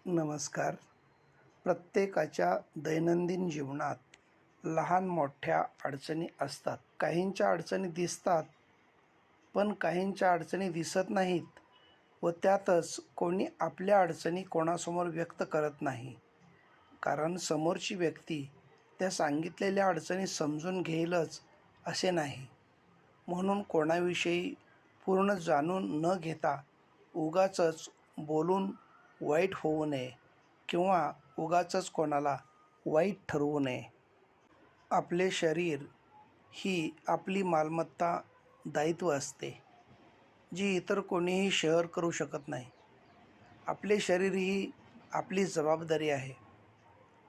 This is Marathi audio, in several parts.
नमस्कार. प्रत्येकाच्या दैनंदिन जीवनात लहान मोठ्या अडचणी असतात. काहींच्या अडचणी दिसतात, पण काहींच्या अडचणी दिसत नाहीत व त्यातच कोणी आपल्या अडचणी कोणासमोर व्यक्त करत नाही. कारण समोरची व्यक्ती त्या सांगितलेल्या अडचणी समजून घेईलच असे नाही. म्हणून कोणाविषयी पूर्ण जाणून न घेता उगाचच बोलून वाईट होऊ नये किंवा उगाचच कोणाला वाईट ठरवू नये. आपले शरीर ही आपली मालमत्ता, दायित्व असते, जी इतर कोणीही शेअर करू शकत नाही. आपले शरीर ही आपली जबाबदारी आहे,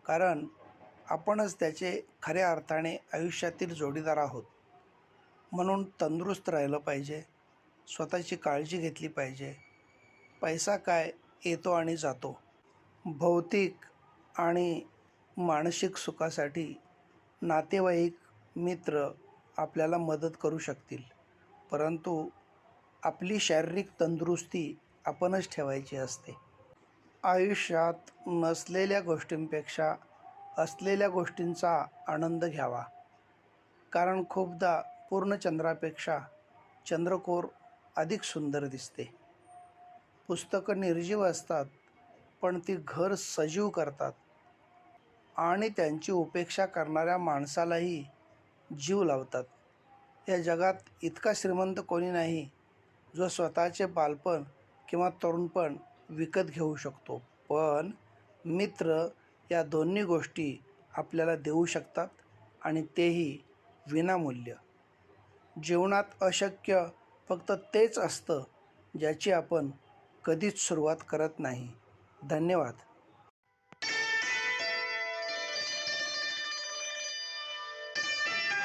कारण आपणच त्याचे खऱ्या अर्थाने आयुष्यातील जोडीदार आहोत. म्हणून तंदुरुस्त राहिलं पाहिजे, स्वतःची काळजी घेतली पाहिजे. पैसा काय येतो आणि जातो. भौतिक आणि मानसिक सुखासाठी नातेवाईक, मित्र आपल्याला मदत करू शकतील, परंतु आपली शारीरिक तंदुरुस्ती आपणच ठेवायची असते. आयुष्यात नसलेल्या गोष्टींपेक्षा असलेल्या गोष्टींचा आनंद घ्यावा, कारण खूपदा पूर्ण चंद्रापेक्षा चंद्रकोर अधिक सुंदर दिसते. पुस्तकं निर्जीव असतात, पण ती घर सजीव करतात आणि त्यांची उपेक्षा करणाऱ्या माणसालाही जीव लावतात. या जगात इतका श्रीमंत कोणी नाही जो स्वतःचे बालपण किंवा तरुणपण विकत घेऊ शकतो, पण मित्र या दोन्ही गोष्टी आपल्याला देऊ शकतात, आणि तेही विनामूल्य. जीवनात अशक्य फक्त तेच असतं ज्याची आपण कधीच सुरुवात करत नाही. धन्यवाद.